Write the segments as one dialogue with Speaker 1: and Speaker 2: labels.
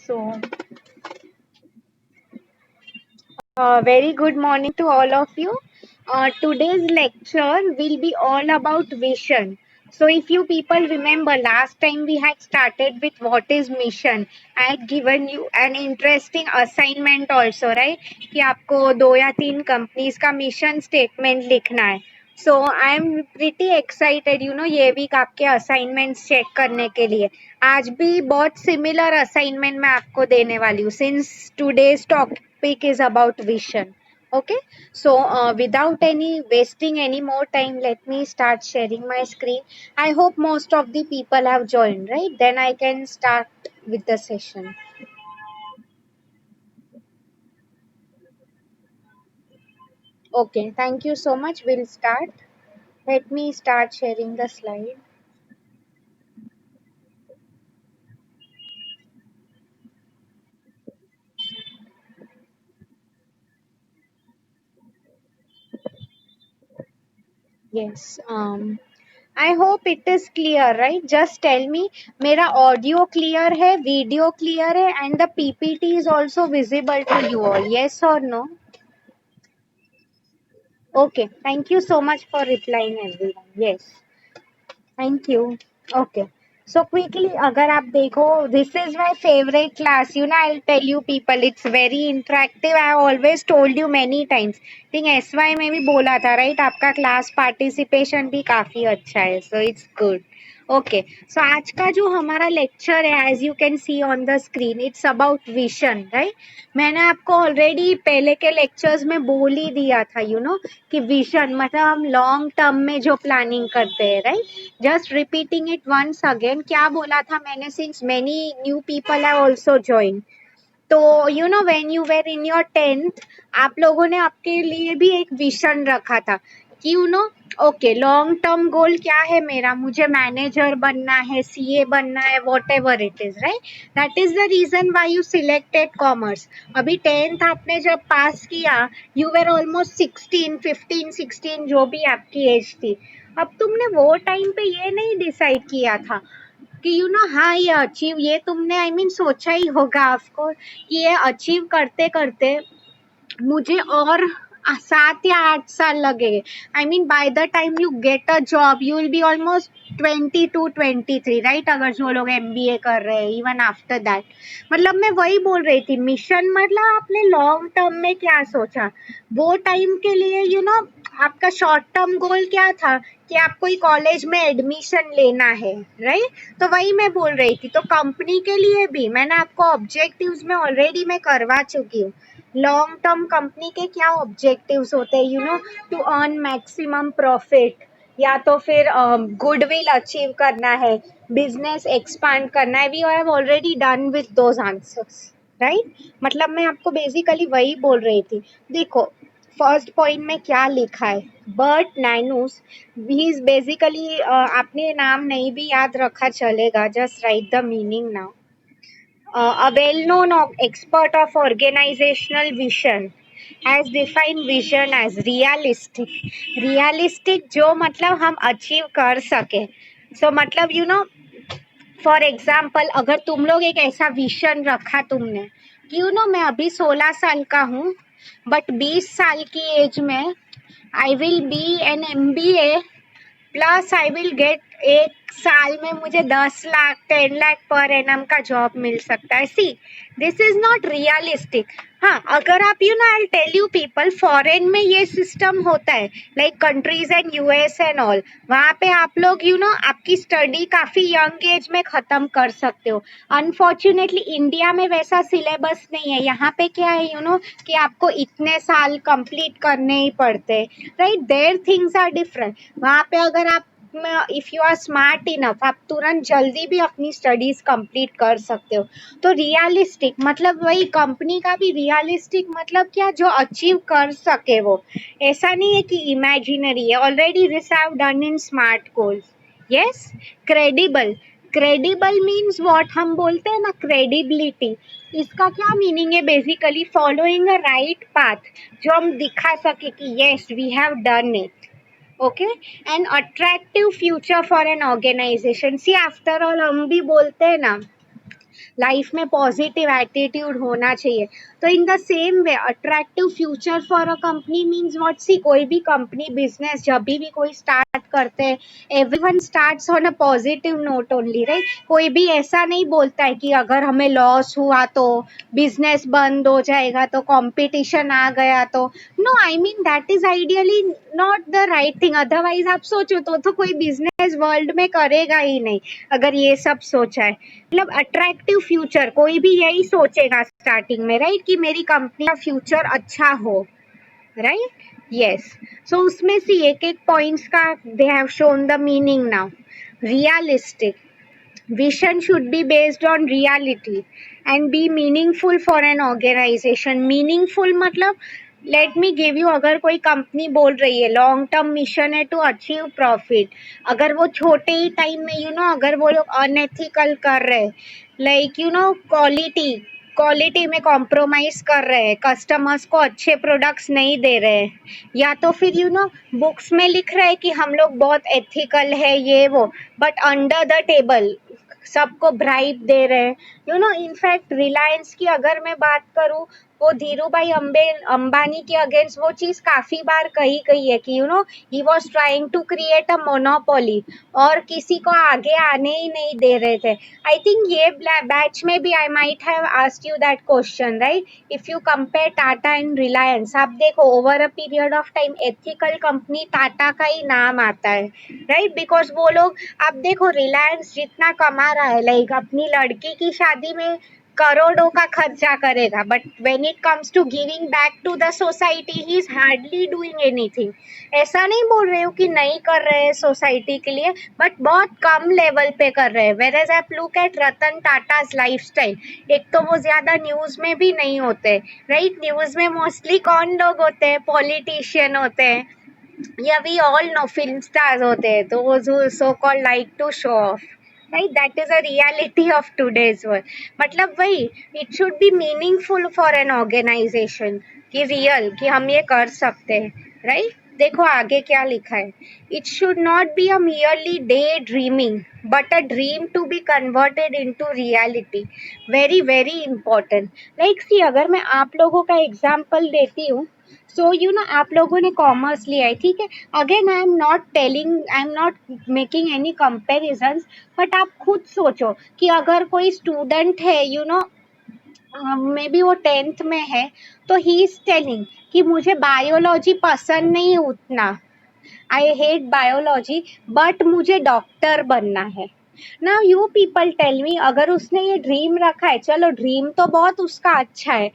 Speaker 1: So, very good morning to all of you. Today's lecture will be all about vision. So, if you people remember, last time we had started with what is mission. I had given you an interesting assignment also, right? कि आपको दो या तीन companies का mission statement लिखना है. सो I am pretty excited ये week आपके असाइनमेंट्स चेक करने के लिए. आज भी बहुत सिमिलर असाइनमेंट मैं आपको देने वाली हूँ since today's topic is about vision. Okay, so without any wasting any more time, let me start sharing my screen. I hope most of the people have joined, right? Then I can start with the session. Okay, thank you so much. We'll start. Let me start sharing the slide. Yes. I hope it is clear, right? Just tell me, मेरा audio clear है, video clear है, and the PPT is also visible to you all. Yes or no? Okay. Thank you so much for replying, everyone. Yes. Thank you. Okay. So quickly, अगर आप देखो, this is my favorite class. I'll tell you people, it's very interactive. I always told you many times. think SY में भी बोला था, right? आपका class participation भी काफी अच्छा है. So it's good. Okay so आज का जो हमारा लेक्चर है as you can see on the screen it's about vision right. मैंने आपको ऑलरेडी पहले के लेक्चर्स में बोल ही दिया था कि विजन मतलब हम लॉन्ग टर्म में जो प्लानिंग करते हैं right. Just repeating it once again. क्या बोला था मैंने since many new people have also join. तो when you were in your 10th आप लोगों ने आपके लिए भी एक विजन रखा था कि ओके लॉन्ग टर्म गोल क्या है मेरा. मुझे मैनेजर बनना है, सीए बनना है, whatever it is right. That is the reason why you selected commerce. अभी 10th आपने जब पास किया यू वेर ऑलमोस्ट 16, 15, 16 जो भी आपकी एज थी. अब तुमने वो टाइम पे ये नहीं डिसाइड किया था कि हाँ ये अचीव ये तुमने आई मीन सोचा ही होगा आपको कि ये अचीव करते करते मुझे और 7 या 8 साल लगेंगे. I mean by the time you get a job you will be almost 22, 23 right. अगर जो लोग एमबीए कर रहे हैं इवन आफ्टर दैट. मतलब मैं वही बोल रही थी मिशन मतलब आपने लॉन्ग टर्म में क्या सोचा. वो टाइम के लिए आपका शॉर्ट टर्म गोल क्या था कि आपको कॉलेज में एडमिशन लेना है राइट. तो वही मैं बोल रही थी. तो कंपनी के लिए भी मैंने आपको ऑब्जेक्टिव्स में ऑलरेडी मैं करवा चुकी हूँ. लॉन्ग टर्म कंपनी के क्या ऑब्जेक्टिव्स होते हैं टू अर्न मैक्सिमम प्रॉफिट या तो फिर गुडविल अचीव करना है, बिजनेस एक्सपांड करना है. We have already done with those answers right. मतलब मैं आपको बेसिकली वही बोल रही थी. देखो फर्स्ट पॉइंट में क्या लिखा है. बर्ट नाइनूस ही इज बेसिकली आपने नाम नहीं भी याद रखा चलेगा. Just right the meaning now. A well-known expert of organizational vision has defined vision as realistic. Realistic जो मतलब हम अचीव कर सके. So मतलब फॉर एग्जाम्पल अगर तुम लोग एक ऐसा विजन रखा तुमने कि मैं अभी 16 साल का हूँ बट 20 साल की एज में आई will B an MBA plus I will get एक साल में मुझे 10 लाख 10 लाख पर एनम का जॉब मिल सकता है. See this is not realistic. हाँ अगर आप I tell you people foreign में ये सिस्टम होता है like countries and US and all. वहाँ पे आप लोग आपकी स्टडी काफी यंग एज में खत्म कर सकते हो. अनफॉर्चुनेटली इंडिया में वैसा सिलेबस नहीं है. यहाँ पे क्या है कि आपको इतने साल कंप्लीट करने ही पड़ते हैं right. There things are different. वहाँ पे अगर आप if you are smart enough आप तुरंत जल्दी भी अपनी स्टडीज कंप्लीट कर सकते हो. तो रियलिस्टिक मतलब वही कंपनी का भी रियलिस्टिक मतलब क्या जो अचीव कर सके वो. ऐसा नहीं है कि इमेजिनरी है. Already this I have done in smart goals. Yes. Credible. Credible means what हम बोलते हैं ना क्रेडिबिलिटी. इसका क्या मीनिंग है basically following a right path जो हम दिखा सके कि yes we have done it. Okay and attractive future for an organisation. See after all हम भी बोलते हैं ना लाइफ में पॉजिटिव एटीट्यूड होना चाहिए। तो in the same way attractive future for a company means what, see कोई भी कंपनी बिजनेस जब भी कोई स्टार्ट करते हैं, everyone starts on a positive note only, right. कोई भी ऐसा नहीं बोलता है कि अगर हमें लॉस हुआ तो बिजनेस बंद हो जाएगा, तो कंपटीशन आ गया तो, no, I mean that is ideally not the right thing. Otherwise आप सोचो तो कोई बिजनेस वर्ल्ड में करेगा ही नहीं अगर ये सब सोचा है। मतलब अट्रैक्टिव फ्यूचर कोई भी यही सोचेगा स्टार्टिंग में, राइट, कि मेरी कंपनी का फ्यूचर अच्छा हो, राइट। यस, सो उसमें से एक एक पॉइंट्स का they have shown the meaning now. Realistic, vision should be based on reality and be meaningful for an organization। meaningful मतलब, लेट मी गिव यू, अगर कोई कंपनी बोल रही है लॉन्ग टर्म मिशन है टू अचीव प्रॉफिट, अगर वो छोटे ही टाइम में अगर वो लोग अनएथिकल कर रहे हैं, लाइक क्वालिटी में कॉम्प्रोमाइज कर रहे हैं, कस्टमर्स को अच्छे प्रोडक्ट्स नहीं दे रहे हैं, या तो फिर बुक्स में लिख रहे हैं कि हम लोग बहुत एथिकल है ये वो, बट अंडर द टेबल सबको ब्राइब दे रहे हैं। इनफैक्ट रिलायंस की अगर मैं बात करूं, वो धीरू भाई अंबानी के अगेंस्ट वो चीज काफी बार कही है कि he was trying to create a monopoly, और किसी को आगे आने ही नहीं दे रहे थे। आई थिंक ये बैच में भी I might have asked you that question, right. If you compare Tata and Reliance, आप देखो over a period of time ethical company Tata का ही नाम आता है, राइट, बिकॉज वो लोग, आप देखो रिलायंस जितना कमा रहा है, लाइक अपनी लड़की की शादी में करोड़ों का खर्चा करेगा, but when it comes to giving back to the society he is hardly doing anything. ऐसा नहीं बोल रहे हो कि नहीं कर रहे हैं सोसाइटी के लिए, बट बहुत कम लेवल पे कर रहे हैं। वेयर एज आप look at Ratan Tatas lifestyle, एक तो वो ज्यादा न्यूज में भी नहीं होते, राइट। न्यूज में मोस्टली कौन लोग होते हैं? पॉलिटिशियन होते हैं, या we all know film stars होते हैं, तो वो जो so called like to show off, right. That is a reality of today's world. मतलब वही, it should be meaningful for an organisation, कि रियल, कि हम ये कर सकते हैं, राइट। देखो आगे क्या लिखा है, it should not be a merely day dreaming but a dream to be converted into reality. Very very important. Like see, अगर मैं आप लोगों का एग्जाम्पल देती हूँ, सो आप लोगों ने कॉमर्स लिया है, ठीक है। Again I am not making any comparison, but आप खुद सोचो कि अगर कोई स्टूडेंट है, मे बी वो 10th में है, तो ही इज टेलिंग कि मुझे बायोलॉजी पसंद नहीं उतना, आई हेट बायोलॉजी, बट मुझे डॉक्टर बनना है। Now you people tell me, अगर उसने ये ड्रीम रखा है, चलो ड्रीम तो बहुत उसका अच्छा है,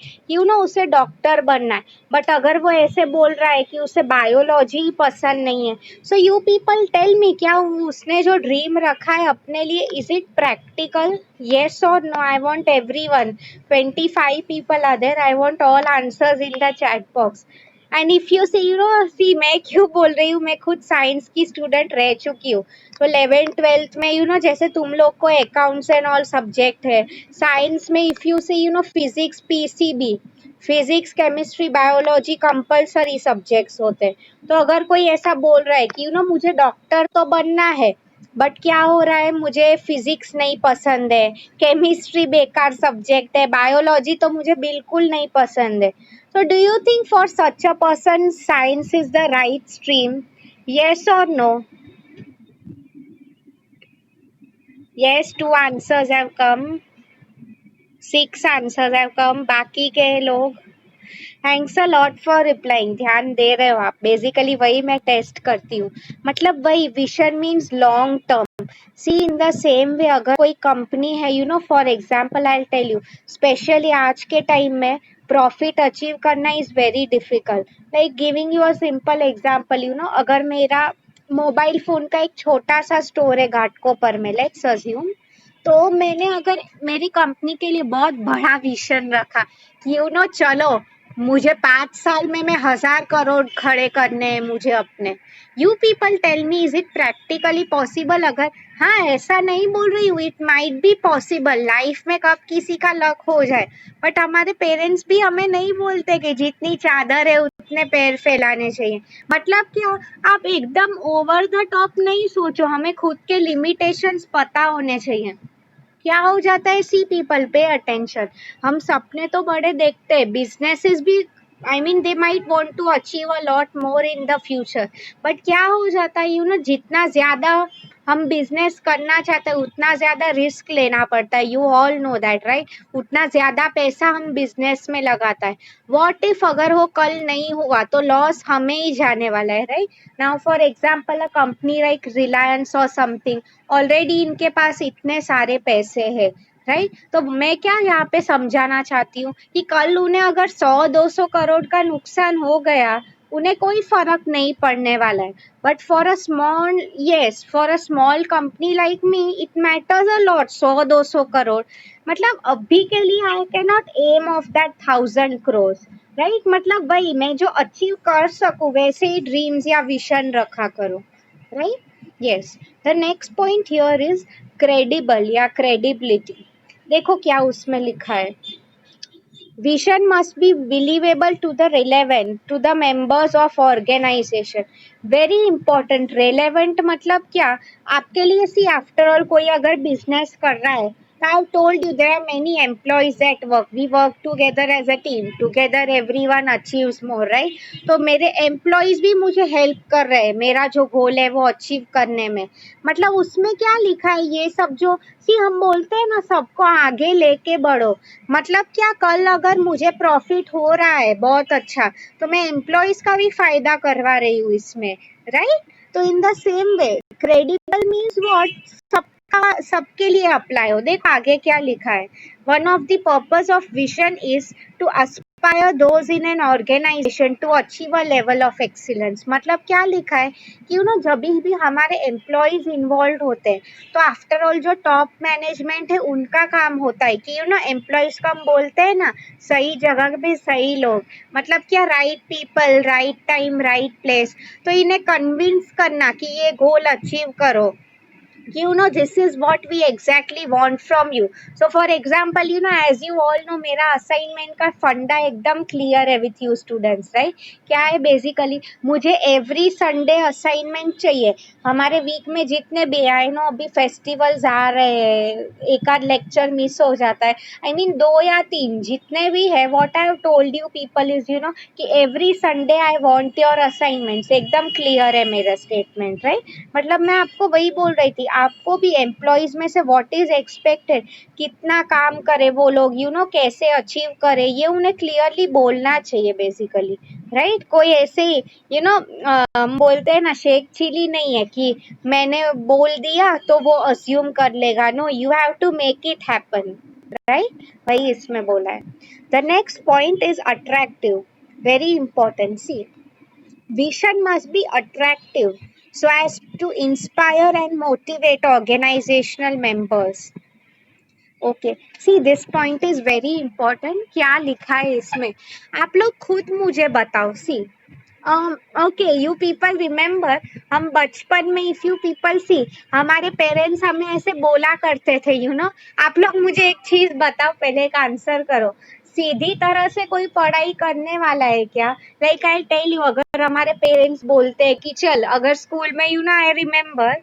Speaker 1: उसे डॉक्टर बनना है, बट अगर वो ऐसे बोल रहा है कि उसे बायोलॉजी ही पसंद नहीं है, so you people tell me, क्या उसने जो ड्रीम रखा है अपने लिए, इज इट प्रैक्टिकल? येस और no? I want everyone, 25 people are there, I want all answers in the chat box। And if you see, see मैं क्यों बोल रही हूँ, मैं खुद साइंस की स्टूडेंट रह चुकी हूँ, तो 11th-12th में जैसे तुम लोग को अकाउंट्स एंड ऑल सब्जेक्ट है, साइंस में if you see physics, PCB, physics, chemistry, biology compulsory subjects होते हैं। तो अगर कोई ऐसा बोल रहा है कि मुझे डॉक्टर तो बनना है, बट क्या हो रहा है, मुझे फिजिक्स नहीं पसंद है, केमिस्ट्री बेकार सब्जेक्ट है, बायोलॉजी तो मुझे बिल्कुल नहीं पसंद है, so do you think for such a person science is the right stream? Yes or no? Yes, 2 answers have come, 6 answers have come, बाकी के लोग, thanks a lot for replying, ध्यान दे रहे हो आप, बेसिकली वही मैं टेस्ट करती हूँ। मतलब वही, vision means long term. See in the same way, अगर कोई कंपनी है, for example I tell you, specially आज के टाइम में प्रॉफिट अचीव करना is very difficult. Like giving you a simple example, अगर मेरा मोबाइल फोन का एक छोटा सा स्टोर है घाटकोपर में, लेट्स अज्यूम, तो मैंने अगर मेरी कंपनी के लिए बहुत बड़ा विजन रखा कि चलो मुझे 5 साल में मैं 1000 करोड़ खड़े करने हैं मुझे अपने, you people tell me, is it practically possible? अगर हाँ, ऐसा नहीं बोल रही हूँ, it might be possible, life में कब किसी का लक हो जाए, बट हमारे पेरेंट्स भी हमें नहीं बोलते कि जितनी चादर है उतने पैर फैलाने चाहिए। मतलब क्या, आप एकदम ओवर द टॉप नहीं सोचो, हमें खुद के लिमिटेशंस पता होने चाहिए क्या हो जाता है, सी पीपल पे अटेंशन, हम सपने तो बड़े देखते हैं, बिजनेसेस भी I mean they might want to achieve a lot more in the future, but क्या हो जाता है जितना ज्यादा हम बिजनेस करना चाहते हैं उतना ज्यादा रिस्क लेना पड़ता है, you all know that right, उतना ज्यादा पैसा हम बिजनेस में लगाता है, व्हाट इफ अगर वो कल नहीं हुआ तो लॉस हमें ही जाने वाला है right. Now for example a company like Reliance और समथिंग, ऑलरेडी इनके पास इतने सारे पैसे हैं राइट, तो मैं क्या यहाँ पे समझाना चाहती हूँ कि कल उन्हें अगर 100-200 करोड़ का नुकसान हो गया, उन्हें कोई फर्क नहीं पड़ने वाला है, but for a small, yes for a small company like me it matters a lot, 100-200 crore मतलब अभी के लिए I can not aim of that 1000 crores right, मतलब वही मैं जो अचीव कर सकूं वैसे ही ड्रीम्स या विजन रखा करो right. Yes, the next point here is credible या क्रेडिबिलिटी। देखो क्या उसमें लिखा है, vision must be believable to the relevant to the members of organization, very important, relevant मतलब क्या, आपके लिए सी आफ्टर ऑल कोई अगर बिजनेस कर रहा है, I have told you there are many employees at work. We work together as a team. Together everyone achieves more, right? तो मेरे एम्प्लॉयज भी मुझे हेल्प कर रहे हैं मेरा जो गोल है वो अचीव करने में, मतलब उसमें क्या लिखा है ये सब जो सी हम बोलते हैं ना सबको आगे लेके बढ़ो, मतलब क्या कल अगर मुझे प्रॉफिट हो रहा है बहुत अच्छा तो मैं एम्प्लॉयज का भी फायदा करवा रही हूँ इसमें राइट। तो in the same way credible means what, सबका सबके लिए अप्लाई हो, देख आगे क्या लिखा है, one of the purpose of vision is to aspire those in an organization to achieve a level of excellence, मतलब क्या लिखा है कि जब भी हमारे एम्प्लॉयज इन्वॉल्व होते हैं तो आफ्टर ऑल जो टॉप मैनेजमेंट है उनका काम होता है कि एम्प्लॉयज को हम बोलते हैं ना सही जगह पे सही लोग, मतलब क्या right people right time right place, तो इन्हें कन्विंस करना कि ये गोल अचीव करो, this is what we exactly want from you. So for example as you all know मेरा असाइनमेंट का फंडा एकदम क्लियर है विथ यू स्टूडेंट्स राइट, क्या है बेसिकली मुझे एवरी संडे असाइनमेंट चाहिए, हमारे वीक में जितने भी आई नो अभी फेस्टिवल्स आ रहे हैं एक आध लेक्चर मिस हो जाता है, आई मीन 2 या 3 जितने भी है, what I have told you people is कि every Sunday I want your assignments, एकदम क्लियर है मेरा स्टेटमेंट राइट, मतलब मैं आपको वही बोल रही थी, आपको भी एम्प्लॉयज में से व्हाट इज एक्सपेक्टेड, कितना काम करे वो लोग कैसे अचीव करे, ये उन्हें क्लियरली बोलना चाहिए बेसिकली राइट। कोई ऐसे ही हम बोलते हैं ना शेख चिली नहीं है कि मैंने बोल दिया तो वो अस्यूम कर लेगा, no you have to make it happen right, वही इसमें बोला है। The next point is attractive, very important, see vision must be attractive so as to inspire and motivate organizational members. Okay, see this point is very important, क्या लिखा है इसमें आप लोग खुद मुझे बताओ। सी ओके यू पीपल रिमेम्बर, हम बचपन में इफ यू पीपल सी हमारे पेरेंट्स हमें ऐसे बोला करते थे आप लोग मुझे एक चीज बताओ, पहले एक आंसर करो, सीधी तरह से कोई पढ़ाई करने वाला है क्या, लाइक आई टेल यू अगर हमारे पेरेंट्स बोलते हैं कि चल अगर स्कूल में I remember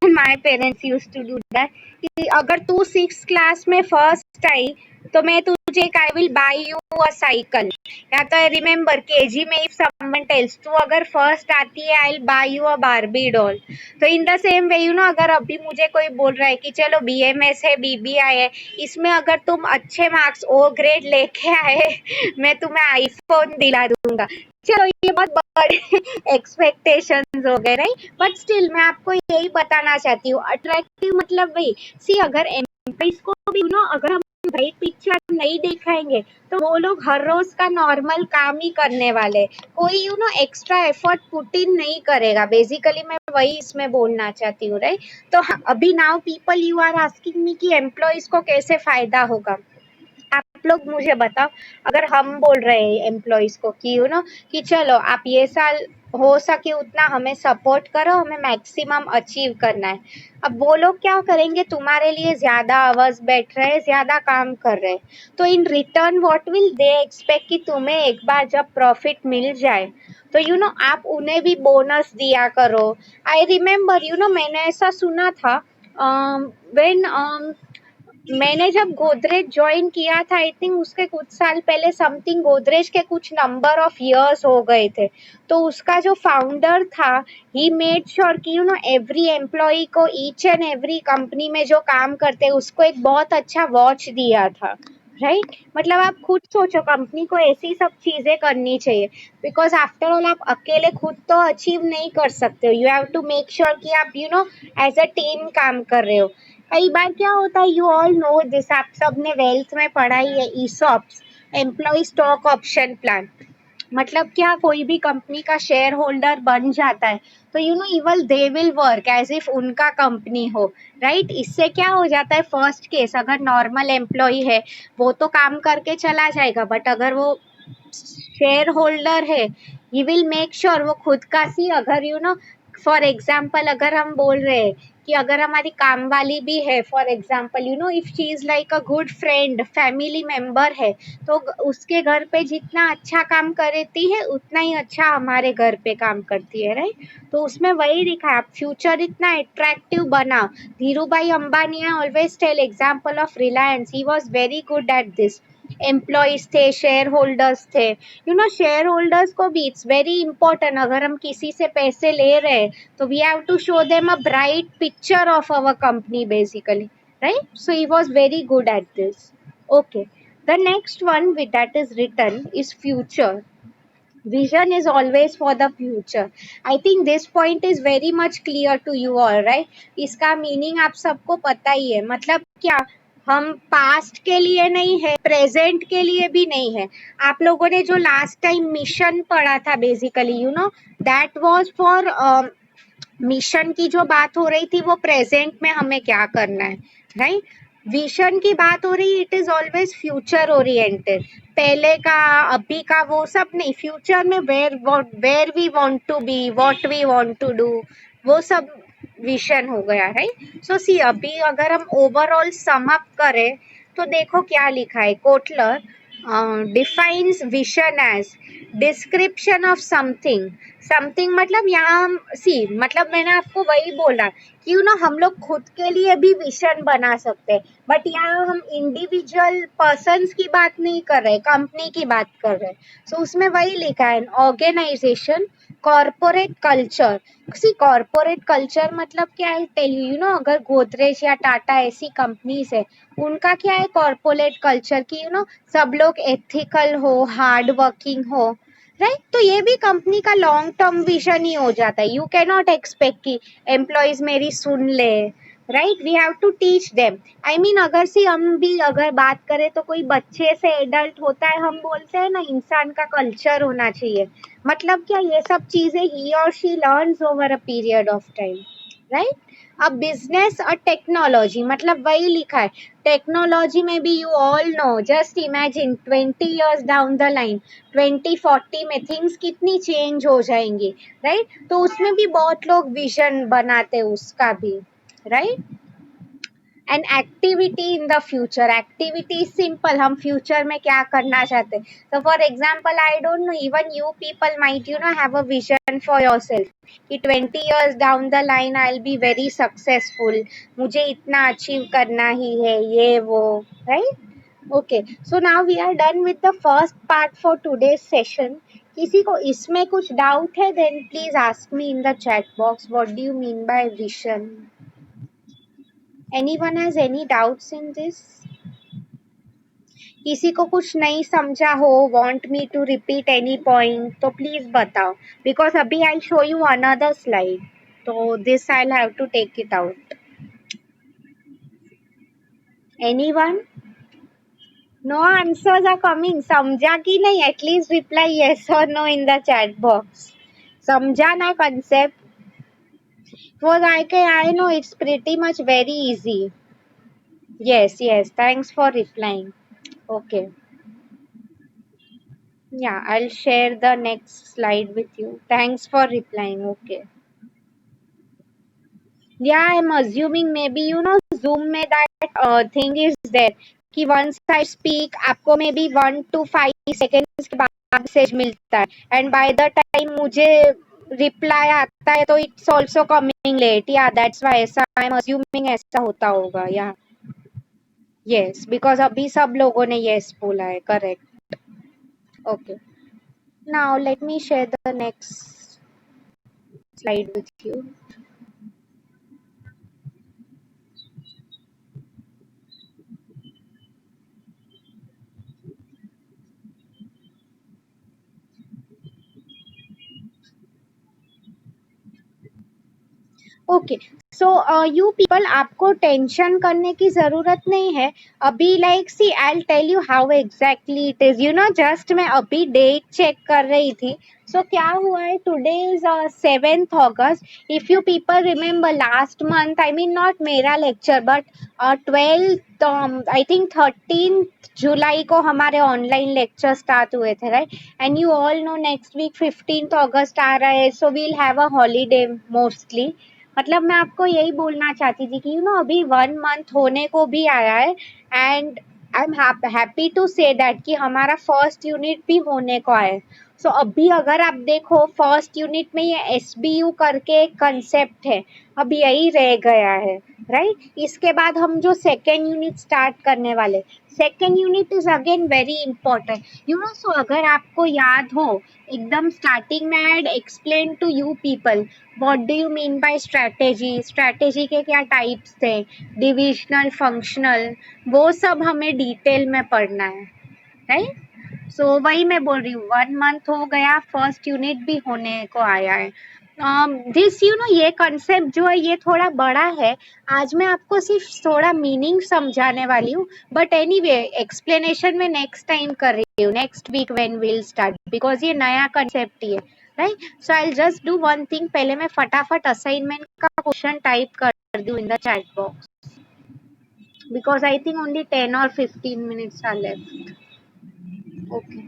Speaker 1: my parents used to do that कि अगर तू 6th क्लास में फर्स्ट आई तो मैं तुझे I will buy you a cycle, या तो रिमेम्बर केजी में इफ समवन टेल्स तू अगर फर्स्ट आती है I will buy you a Barbie doll, तो इन द सेम वे अगर अभी मुझे कोई बोल रहा है कि चलो बीएमएस है बीबीआई है इसमें अगर तुम अच्छे मार्क्स ओ ग्रेड लेके आए मैं तुम्हें आईफोन दिला दूंगा, चलो ये बहुत बड़े एक्सपेक्टेशंस हो गए राइट, बट स्टिल मैं आपको यही बताना चाहती हूँ अट्रैक्टिव मतलब वही, सी अगर एम्प्लॉइज को भी अगर हम ब्राइट पिक्चर नहीं दिखाएंगे तो वो लोग हर रोज का नॉर्मल काम ही करने वाले, कोई एक्स्ट्रा एफर्ट पुट इन नहीं करेगा, बेसिकली मैं वही इसमें बोलना चाहती हूँ राइट। तो अभी now people you are asking me कि एम्प्लॉइज को कैसे फायदा होगा, आप लोग मुझे बताओ, अगर हम बोल रहे हैं एम्प्लॉइज को कि कि चलो आप ये साल हो सके उतना हमें सपोर्ट करो, हमें मैक्सिमम अचीव करना है, अब वो लोग क्या करेंगे तुम्हारे लिए ज्यादा आवाज बैठ रहे, ज्यादा काम कर रहे, तो in return what will they expect कि तुम्हें एक बार जब प्रॉफिट मिल जाए तो आप उन्हें भी बोनस दिया करो। आई रिमेम्बर मैंने ऐसा सुना था व्हेन मैंने जब गोदरेज ज्वाइन किया था आई थिंक उसके कुछ साल पहले समथिंग गोदरेज के कुछ नंबर ऑफ इयर्स हो गए थे, तो उसका जो फाउंडर था ही मेड श्योर कि एवरी एम्प्लॉय को ईच एंड एवरी कंपनी में जो काम करते हैं उसको एक बहुत अच्छा वॉच दिया था, राइट। मतलब आप खुद सोचो कंपनी को ऐसी सब चीजें करनी चाहिए, बिकॉज आफ्टर ऑल आप अकेले खुद तो अचीव नहीं कर सकते हो, you have to make sure कि आप एज अ टीम काम कर रहे हो। कई बार क्या होता है, यू ऑल नो दिस, आप सबने वेल्थ में पढ़ा ही है, ESOPs, employee stock option plan. मतलब क्या, कोई भी कंपनी का शेयर होल्डर बन जाता है तो even they will work as if उनका कंपनी हो, राइट। इससे क्या हो जाता है, फर्स्ट केस अगर नॉर्मल एम्प्लॉय है वो तो काम करके चला जाएगा, बट अगर वो शेयर होल्डर है ही विल मेक श्योर वो खुद का सी, अगर फॉर एग्जाम्पल अगर हम बोल रहे हैं कि अगर हमारी काम वाली भी है, for example if she is like a good friend family member है, तो उसके घर पे जितना अच्छा काम करती है उतना ही अच्छा हमारे घर पे काम करती है, राइट। तो उसमें वही दिखा है, आप फ्यूचर इतना अट्रैक्टिव बना। Dhiru bhai Ambani always tell example of Reliance, he was very good at this. Employees थे, शेयर होल्डर्स थे, शेयर होल्डर्स को भी इट्स वेरी इंपॉर्टेंट, अगर हम किसी से पैसे ले रहे हैं तो we have to show them a bright picture of our company basically, right? So he was very good at this. Okay. The next one with that is written is future. Vision is always for the future. I think this point is very much clear to you all, right? इसका meaning आप सबको पता ही है, मतलब क्या, हम past के लिए नहीं है, प्रेजेंट के लिए भी नहीं है। आप लोगों ने जो लास्ट टाइम मिशन पढ़ा था basically that was for, mission की जो बात हो रही थी वो प्रेजेंट में हमें क्या करना है, राइट। विजन की बात हो रही, it is always future oriented. पहले का, अभी का, वो सब नहीं, फ्यूचर में where we want to be, what we want to do, वो सब विजन हो गया, राइट। सो सी, अभी अगर हम ओवरऑल सम अप करें तो देखो क्या लिखा है, Kotler defines vision as description of something. Something मतलब यहाँ हम सी, मतलब मैंने आपको वही बोला कि हम लोग खुद के लिए भी विजन बना सकते हैं, बट यहाँ हम इंडिविजुअल पर्सन्स की बात नहीं कर रहे, कंपनी की बात कर रहे। सो उसमें वही लिखा है, ऑर्गेनाइजेशन कॉर्पोरेट कल्चर। सी, कॉर्पोरेट कल्चर मतलब क्या है, टेल अगर गोदरेज या टाटा ऐसी कंपनीज है, उनका क्या है कॉर्पोरेट कल्चर की, सब लोग एथिकल हो, हार्ड वर्किंग हो, राइट। तो ये भी कंपनी का लॉन्ग टर्म विजन ही हो जाता है। यू कैन नॉट एक्सपेक्ट कि एम्प्लॉयज मेरी सुन ले, right. We have to teach them. I mean अगर सी हम भी अगर बात करें तो कोई बच्चे से एडल्ट होता है, हम बोलते हैं ना इंसान का कल्चर होना चाहिए, मतलब क्या, ये सब चीजें ही और she learns over a period of time, right. अब बिजनेस और टेक्नोलॉजी मतलब वही लिखा है, टेक्नोलॉजी में भी you all no, just imagine 20 years down the line, 2040 में थिंग्स कितनी चेंज हो जाएंगी, राइट। तो उसमें भी बहुत लोग विजन बनाते उसका भी, right. And activity in the future, activity simple, हम फ्यूचर में क्या करना चाहते हैं। तो for example I don't know, even you people might have a vision for yourself कि 20 years down the line I will be very successful, मुझे इतना अचीव करना ही है, ये वो, right. Okay, so now we are done with the first part for today's session. किसी को इसमें कुछ डाउट है, then please ask me in the chat box, what do you mean by vision. Anyone has any doubts in this? किसी को कुछ नहीं समझा हो, want me to repeat any point, तो प्लीज बताओ, बिकॉज अभी I show you another slide, तो this I have to take it out. Anyone? No answers are coming. समझा कि नहीं? At least reply yes or no in the chat box. समझा ना concept? For I know it's pretty much very easy. Yes, yes. Thanks for replying. Okay. Yeah, I'll share the next slide with you. Thanks for replying. Okay. Yeah, I'm assuming maybe Zoom में that thing is there कि once I speak आपको maybe 1 to 5 seconds के बाद message मिलता है, and by the time मुझे reply आता है तो it's also coming late. Yeah, that's why ऐसा I'm assuming ऐसा होता होगा. Yeah. यस, बिकॉज अभी सब लोगों ने यस बोला है, correct. Okay, now let me share the next slide with you. Okay, so you people, आपको टेंशन करने की जरूरत नहीं है अभी। Like see, I tell you how exactly it is, you know, just मैं अभी डेट चेक कर रही थी। सो क्या हुआ है, today is 7th August। If you people remember last month, I mean not मेरा lecture but 12th, I think 13th July को हमारे ऑनलाइन लेक्चर स्टार्ट हुए थे, right? And you all know next week 15th August आ रहा है, so we'll have a holiday mostly. मतलब मैं आपको यही बोलना चाहती थी कि यू नो अभी 1 मंथ होने को भी आया है, and I am happy to say that कि हमारा फर्स्ट यूनिट भी होने को आया है। सो अभी अगर आप देखो फर्स्ट यूनिट में ये SBU करके एक कंसेप्ट है, अब यही रह गया है, राइट? इसके बाद हम जो सेकेंड यूनिट स्टार्ट करने वाले, second unit is again very important, you know. So अगर आपको याद हो, एकदम स्टार्टिंग में I had explain to you people what do you mean by strategy, strategy के क्या टाइप्स थे, डिविजनल, फंक्शनल, वो सब हमें डिटेल में पढ़ना है, राइट? सो वही मैं बोल रही हूँ, 1 मंथ हो गया, फर्स्ट यूनिट भी होने को आया है। दिस यू नो, ये कंसेप्ट जो है ये थोड़ा बड़ा है, आज मैं आपको सिर्फ थोड़ा मीनिंग समझाने वाली हूँ, बट एनीवे एक्सप्लेनेशन में नेक्स्ट टाइम कर रही हूँ, next week when will start, because ये नया कंसेप्ट ही है, right? So I just do one thing, पहले मैं फटाफट असाइनमेंट का क्वेश्चन टाइप कर दूँ in the chat box, because I think only 10 or 15 minutes are left. Okay,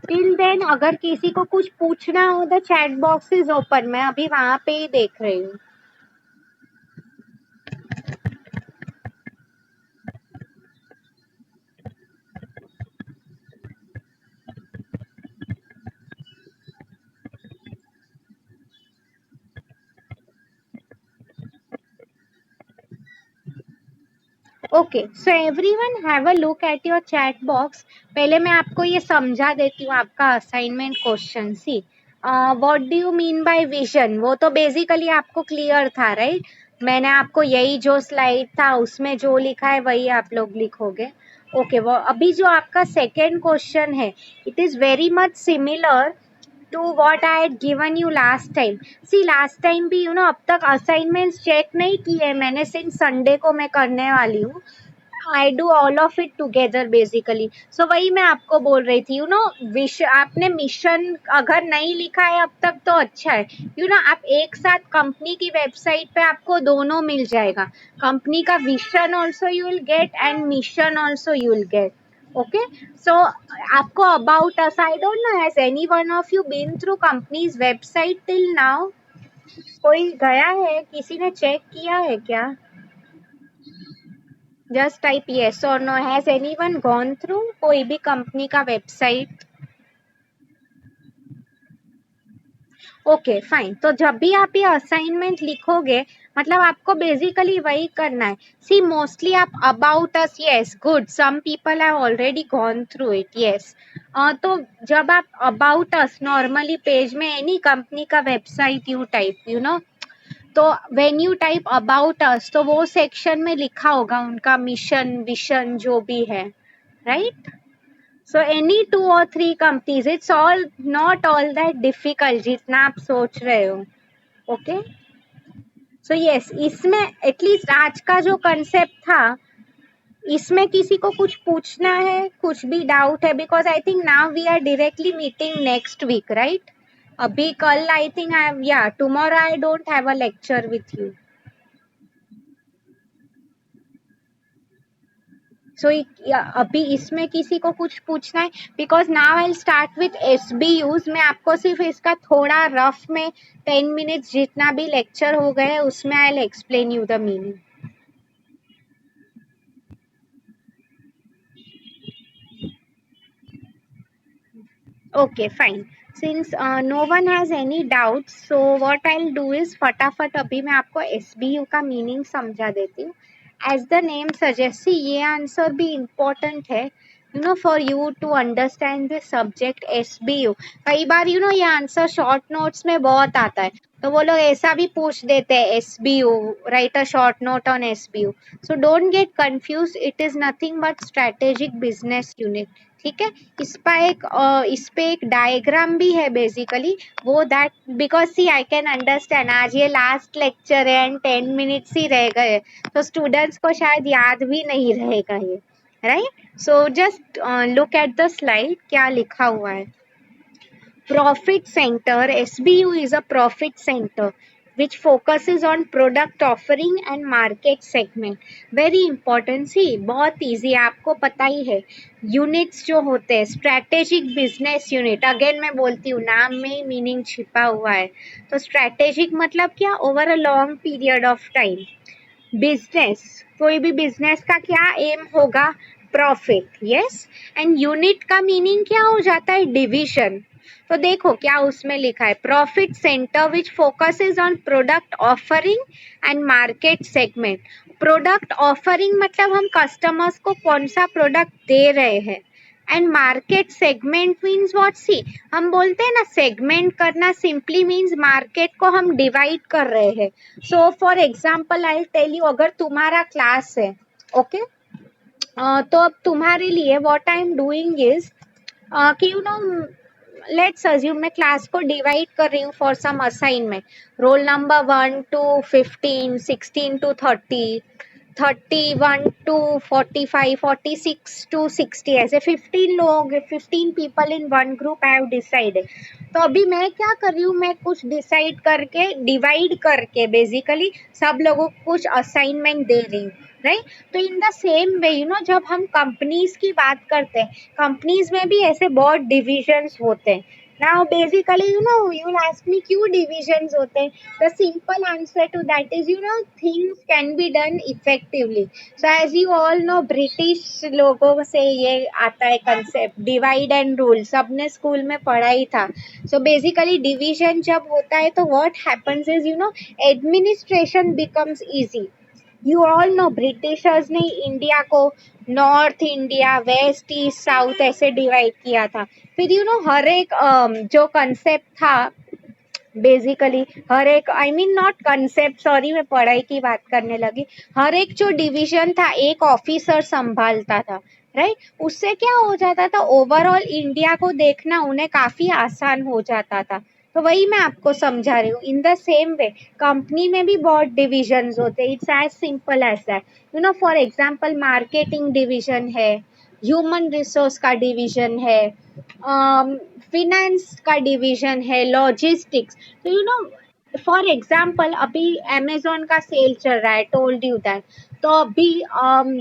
Speaker 1: till then अगर किसी को कुछ पूछना हो, the chat box is open, मैं अभी वहां पे ही देख रही हूँ। Okay, so everyone have a look at your chat box. पहले मैं आपको ये समझा देती हूँ आपका assignment question. See, what do you mean by vision, वो तो बेसिकली आपको क्लियर था, राइट? मैंने आपको यही जो स्लाइड था उसमें जो लिखा है वही आप लोग लिखोगे। ओके, वो अभी जो आपका सेकेंड क्वेश्चन है, it is very much similar to what I had given you last time. See, last time भी यू नो अब तक असाइनमेंट्स चेक नहीं किए मैंने, सिंस संडे को मैं करने वाली हूँ। I do all of it together basically. So वही मैं आपको बोल रही थी, यू नो, विश आपने मिशन अगर नहीं लिखा है अब तक तो अच्छा है, यू नो, आप एक साथ कंपनी की वेबसाइट पे आपको दोनों मिल जाएगा, कंपनी का vision also you will get and mission also you will get. Okay, so आपको about us, I don't know, has any one of you been through company's website till now? कोई गया है, किसी ने चेक किया है क्या? जस्ट टाइप yes और no, has anyone gone through कोई भी कंपनी का वेबसाइट? ओके फाइन, तो जब भी आप ये असाइनमेंट लिखोगे, मतलब आपको बेसिकली वही करना है। सी, मोस्टली आप about us, yes, good, some people have already gone through it, yes. तो जब आप अबाउट अस नॉर्मली पेज में एनी कंपनी का website you type, you know, तो when you type about us तो वो सेक्शन में लिखा होगा उनका मिशन विशन जो भी है, right? So any 2 or 3 companies, it's all not all that difficult जितना आप सोच रहे हो। ओके, सो यस, इसमें एटलीस्ट आज का जो कंसेप्ट था, इसमें किसी को कुछ पूछना है, कुछ भी डाउट है? Because I think now we are directly meeting next week, right? अभी कल आई थिंक आई हैव, या tomorrow I don't have a lecture with you. So अभी इसमें किसी को कुछ पूछना है? Because now I start with SBUs. मैं आपको सिर्फ इसका थोड़ा रफ में 10 मिनट्स जितना भी लेक्चर हो गए उसमें I will explain you the meaning. Okay, fine. Since no one has any doubts, so what I'll do is फटाफट अभी मैं आपको SBU का मीनिंग समझा देती हूँ. As the name suggests, see ये आंसर भी important है, you know, for you to understand the subject SBU. कई बार you know ये आंसर शॉर्ट नोट्स में बहुत आता है, तो वो लोग ऐसा भी पूछ देते हैं SBU, write a short note on SBU. So don't get confused. It is nothing but strategic business unit. ठीक है. इस पे एक डायग्राम भी है बेसिकली, वो that because see I can understand आज ये लास्ट लेक्चर है एंड 10 मिनट्स ही रह गए, तो स्टूडेंट्स को शायद याद भी नहीं रहेगा ये, right. So just look at the slide, क्या लिखा हुआ है. Profit center, SBU is a profit center which focuses on product offering and market segment. Very important. See, बहुत easy, आपको पता ही है. यूनिट्स जो होते हैं, स्ट्रैटेजिक बिजनेस यूनिट, अगेन मैं बोलती हूँ नाम में ही मीनिंग छिपा हुआ है. तो स्ट्रैटेजिक मतलब क्या? Over a long period of time. Business, कोई भी बिजनेस का क्या एम होगा? प्रॉफिट. यस. एंड यूनिट का मीनिंग क्या हो जाता है? डिवीजन. तो देखो क्या उसमें लिखा है, profit centre which focuses on product offering and market segment. Product offering मतलब हम कस्टमर्स को कौन सा प्रोडक्ट दे रहे हैं, and market segment means what. See हम बोलते हैं ना, सेगमेंट करना सिंपली मीन्स मार्केट को हम डिवाइड कर रहे हैं. So for example I tell you, अगर तुम्हारा क्लास है, ओके, तो अब तुम्हारे लिए what I am doing is कि यू नो, लेट्स अज्यूम मैं क्लास को डिवाइड कर रही हूँ for some assignment. Roll number 1 to 15, 16 to 30, 31 to 45, 46 to 60, ऐसे 15 लोग, 15 people in one group I have decided. तो अभी मैं क्या कर रही हूँ, मैं कुछ डिसाइड करके डिवाइड करके बेसिकली सब लोगों को कुछ असाइनमेंट दे रही हूँ, राइट. तो in the same way you know, जब हम कंपनीज की बात करते हैं, कंपनीज में भी ऐसे बहुत डिविजन्स होते हैं. Now basically you know, you will ask me क्यों divisions होते हैं. The simple answer to that is, you know, things can be done effectively. So as you all know, British लोगों से ये आता है concept divide and rule, सबने school में पढ़ा ही था. So basically division जब होता है तो what happens is, you know, administration becomes easy. You all know, Britishers ने इंडिया को north India, west, east, south ऐसे डिवाइड किया था. फिर यू नो हर एक जो कंसेप्ट था बेसिकली, हर एक आई मीन नॉट कंसेप्ट, सॉरी मैं पढ़ाई की बात करने लगी, हर एक जो डिवीजन था एक ऑफिसर संभालता था, राइट. उससे क्या हो जाता था, ओवरऑल इंडिया को देखना उन्हें काफी आसान हो जाता था. तो वही मैं आपको समझा रही हूँ. In the same way company में भी बहुत डिविजन्स होते हैं. It's as simple as that. You know for example marketing division है, ह्यूमन रिसोर्स का डिवीजन है, फिनेंस का डिवीजन है, लॉजिस्टिक्स. तो यू नो फॉर एग्जाम्पल अभी अमेजोन का सेल चल रहा है, टोल्ड यू दैट. तो अभी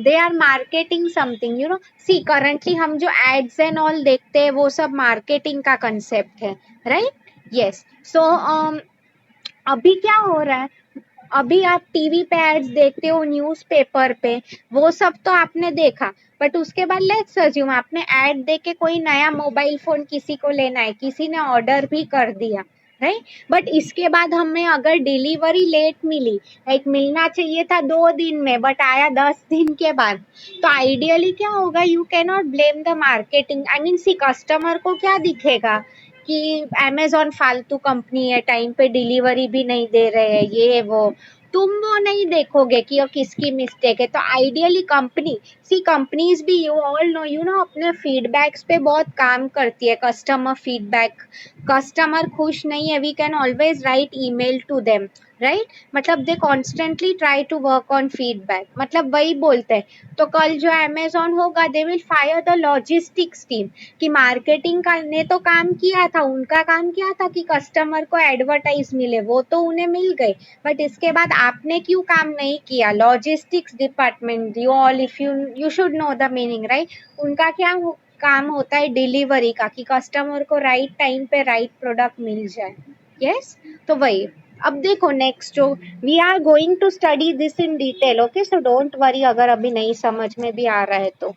Speaker 1: they are marketing something, you know. See currently हम जो एड्स एंड ऑल देखते हैं वो सब मार्केटिंग का कंसेप्ट है, राइट. यस. सो अभी क्या हो रहा है, अभी आप टीवी पे एड्स देखते हो, न्यूज़पेपर पे, वो सब तो आपने देखा. बट उसके बाद लेट्स अज्यूम आपने ऐड देख के कोई नया मोबाइल फोन किसी को लेना है, किसी ने ऑर्डर भी कर दिया, राइट. बट इसके बाद हमें अगर डिलीवरी लेट मिली, लाइक मिलना चाहिए था 2 दिन में बट आया 10 दिन के बाद, तो आइडियली क्या होगा, you can not blame the marketing. I mean see customer को क्या दिखेगा कि अमेजोन फालतू कंपनी है, टाइम पे डिलीवरी भी नहीं दे रहे हैं, ये वो. तुम वो नहीं देखोगे कि ये किसकी मिस्टेक है. तो आइडियली कंपनी, सी कंपनीज भी you all no, you know, अपने फीडबैक्स पे बहुत काम करती है. कस्टमर फीडबैक, कस्टमर खुश नहीं है, we can always write email to them, right मतलब they constantly try to work on feedback, मतलब वही बोलते हैं। तो कल जो अमेजोन होगा they will fire the logistics team, कि मार्केटिंग का ने तो काम किया था, उनका काम क्या था कि कस्टमर को एडवर्टाइज मिले, वो तो उन्हें मिल गए, बट इसके बाद आपने क्यों काम नहीं किया? Logistics department, you all if you should know the meaning right, उनका क्या काम होता है डिलीवरी का, कि कस्टमर को राइट टाइम पे राइट प्रोडक्ट मिल जाए। यस तो वही। अब देखो नेक्स्ट जो we are going to study this in detail, okay, so don't worry अगर अभी नहीं समझ में भी आ रहा है तो।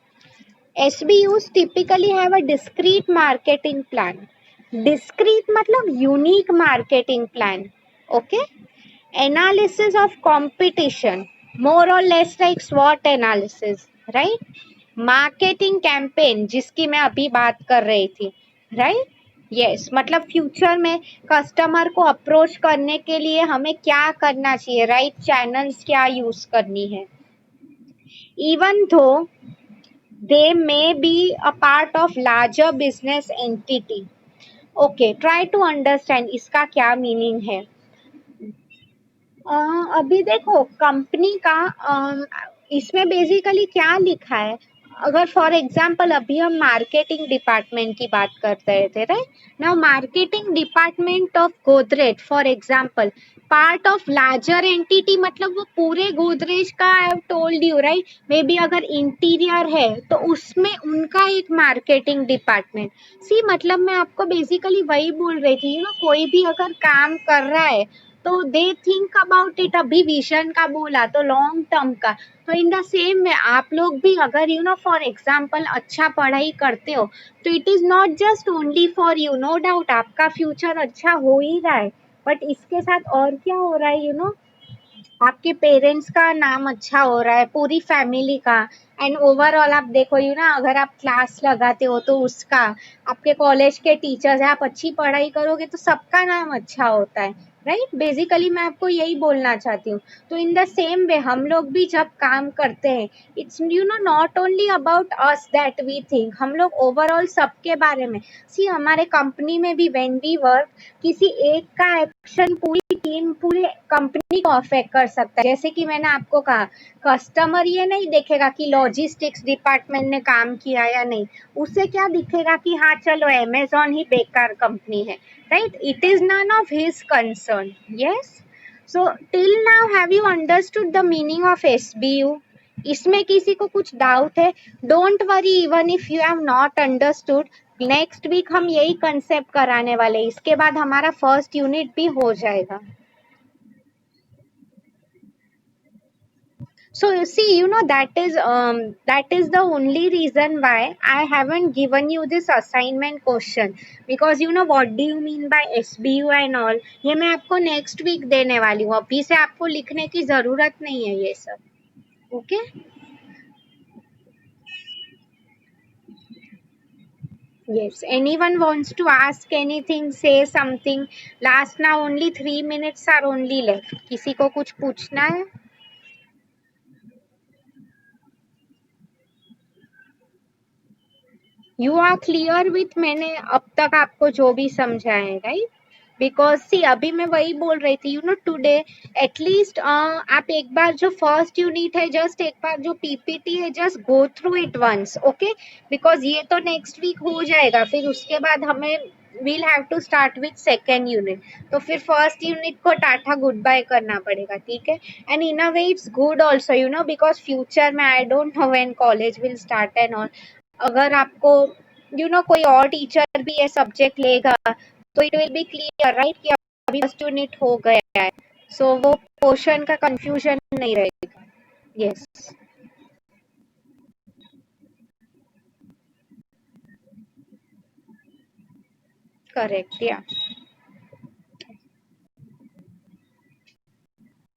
Speaker 1: SBUs typically have a discrete marketing plan. Discrete मतलब unique marketing plan. Okay? Analysis of competition. More or less like SWOT analysis. Right? Marketing campaign जिसकी मैं अभी बात कर रही थी. Right? यस मतलब फ्यूचर में कस्टमर को अप्रोच करने के लिए हमें क्या करना चाहिए, राइट चैनल्स क्या यूज करनी है। Even though they may be a part of larger business entity. Okay, try to understand इसका क्या मीनिंग है। अभी देखो कंपनी का इसमें बेसिकली क्या लिखा है, अगर फॉर एग्जांपल अभी हम मार्केटिंग डिपार्टमेंट की बात करते थे right, now marketing department of Godrej for example part of larger entity, मतलब वो पूरे गोदरेज का आई have told you right, may be अगर इंटीरियर है तो उसमें उनका एक मार्केटिंग डिपार्टमेंट। सी मतलब मैं आपको बेसिकली वही बोल रही थी ना, कोई भी अगर काम कर रहा है तो दे थिंक अबाउट इट, अभी विजन का बोला तो लॉन्ग टर्म का, तो इन द सेम में आप लोग भी अगर यू नो फॉर एग्जांपल अच्छा पढ़ाई करते हो तो it is not just only for you, no doubt आपका फ्यूचर अच्छा हो ही रहा है, बट इसके साथ और क्या हो रहा है यू नो, आपके पेरेंट्स का नाम अच्छा हो रहा है, पूरी फैमिली का, एंड ओवरऑल आप देखो यू ना अगर आप क्लास लगाते हो तो उसका, आपके कॉलेज के टीचर्स है, आप अच्छी पढ़ाई करोगे तो सबका नाम अच्छा होता है राइट। बेसिकली मैं आपको यही बोलना चाहती हूँ। तो इन द सेम वे हम लोग भी जब काम करते हैं it's you know not only about us that we think, हम लोग ओवरऑल सबके बारे में। सी हमारे कंपनी में भी व्हेन वी वर्क, किसी एक का एक्शन पूरी टीम पूरे कंपनी को अफेक्ट कर सकता है। जैसे कि मैंने आपको कहा कस्टमर ये नहीं देखेगा कि लॉजिस्टिक्स डिपार्टमेंट ने काम किया या नहीं, उसे क्या दिखेगा कि हाँ चलो अमेजोन ही बेकार कंपनी है right, it is none of his concern. Yes so till now have you understood the meaning of SBU? इसमें किसी को कुछ डाउट है? Don't worry even if you have not understood, next week हम यही concept कराने वाले, इसके बाद हमारा फर्स्ट यूनिट भी हो जाएगा। So you see you know that is the only reason why I haven't given you this assignment question, because you know what do you mean by SBU and all, ये मैं आपको next week देने वाली हूँ, अभी से आपको लिखने की जरूरत नहीं है ये सब। Okay yes, anyone wants to ask anything, say something, last now only 3 minutes are only left, किसी को कुछ पूछना है? यू आर क्लियर विथ मैंने अब तक आपको जो भी समझाया है राइट, बिकॉज सी अभी मैं वही बोल रही थी यू नो टुडे एटलीस्ट आप एक बार जो फर्स्ट यूनिट है जस्ट एक बार जो पीपीटी है just go through it once, okay, because ये तो नेक्स्ट वीक हो जाएगा, फिर उसके बाद हमें we'll have to start with second unit, तो फिर फर्स्ट यूनिट को टाटा गुड बाय करना पड़ेगा ठीक है। And in a way it's good also you know, because future में I don't know when college will start and all, अगर आपको यू नो कोई और टीचर भी ये सब्जेक्ट लेगा तो it will be clear right कि अभी फर्स्ट यूनिट हो गया है, सो वो पोर्शन का कंफ्यूजन नहीं रहेगा। यस करेक्ट या